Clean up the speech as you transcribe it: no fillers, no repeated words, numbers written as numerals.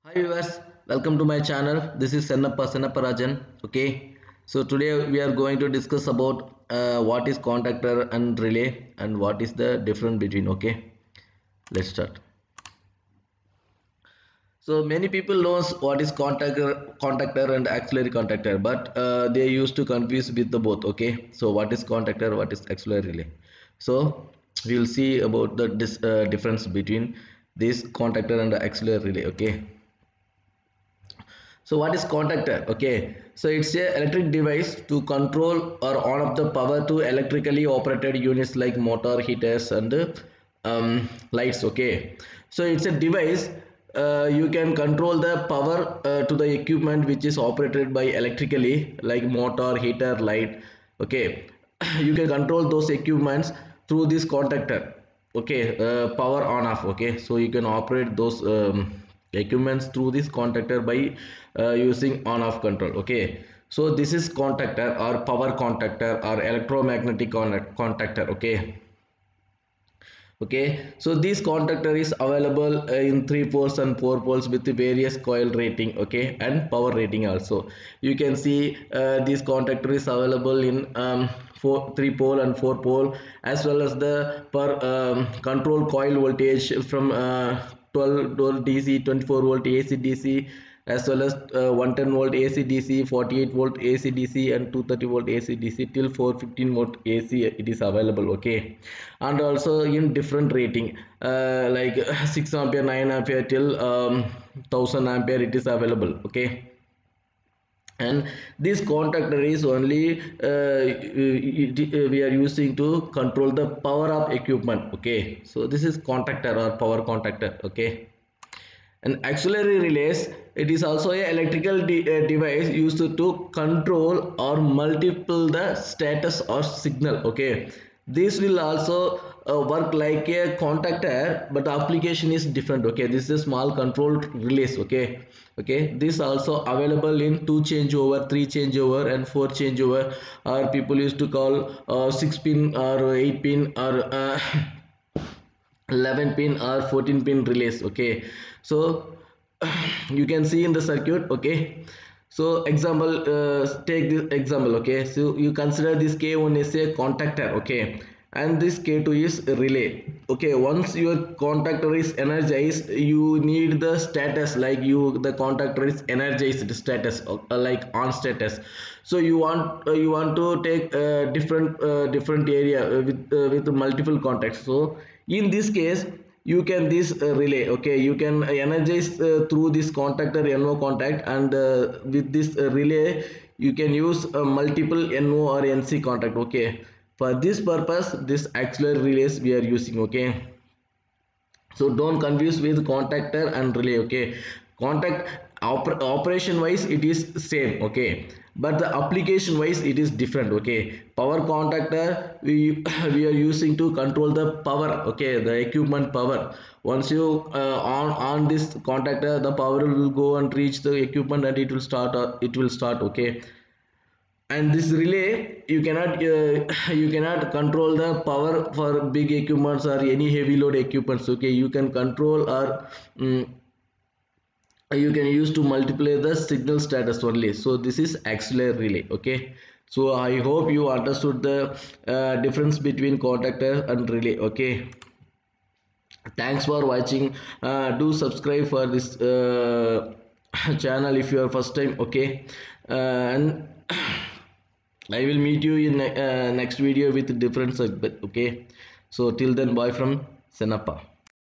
Hi viewers, welcome to my channel. This is Sennappa Rajan. Okay, so today we are going to discuss about what is contactor and relay and what is the difference between. Okay, let's start. So many people knows what is contactor and auxiliary contactor, but they used to confuse with the both. Okay, so what is contactor, what is auxiliary relay? So we will see about the difference between this contactor and the auxiliary relay. Okay, so what is contactor? Okay, so it's a electric device to control or on of the power to electrically operated units like motor, heaters and lights. Okay, so it's a device you can control the power to the equipment which is operated by electrically like motor, heater, light. Okay, you can control those equipments through this contactor. Okay, power on off. Okay, so you can operate those equipments through this contactor by using on off control. Okay, so this is contactor or power contactor or electromagnetic contactor. Okay, so this contactor is available in 3 poles and 4 poles with the various coil rating. Okay, and power rating also. You can see this contactor is available in 3 pole and 4 pole, as well as the per control coil voltage from 12 volt DC, 24 volt AC DC, as well as 110 volt AC DC, 48 volt AC DC and 230 volt AC DC till 415 volt AC it is available. Okay, and also in different rating like 6 ampere, 9 ampere till 1000 ampere it is available. Okay, and this contactor is only we are using to control the power of equipment. Okay, so this is contactor or power contactor. Okay, and auxiliary relays, it is also a electrical device used to control or multiple the status or signal. Okay, this will also work like a contactor, but the application is different. Okay, this is a small control relays. Okay, this also available in 2 changeover, 3 changeover and 4 changeover, or people used to call 6 pin or 8 pin or 11 pin or 14 pin relays. Okay, so you can see in the circuit. Okay, so example, take this example. Okay, so you consider this K1 is a contactor. Okay, and this K2 is a relay. Okay, once your contactor is energized, you need the status, like the contactor is energized status, like on status. So you want to take different area with multiple contacts. So in this case you can this relay. Okay, you can energize through this contactor NO contact, and with this relay you can use multiple NO or NC contact. Okay, for this purpose this auxiliary relays we are using. Okay, so don't confuse with contactor and relay. Okay, contact operation wise it is same. Okay, but the application wise it is different. Okay, power contactor we are using to control the power. Okay, the equipment power. Once you on this contactor, the power will go and reach the equipment and it will start. Okay, and this relay you cannot you cannot control the power for big equipments or any heavy load equipments. Okay, you can control or you can use to multiply the signal status only. So this is auxiliary relay. Okay, so I hope you understood the difference between contactor and relay. Okay, thanks for watching. Do subscribe for this channel if you are first time. Okay, and I will meet you in next video with different subject. Okay, so till then, bye from Senappa.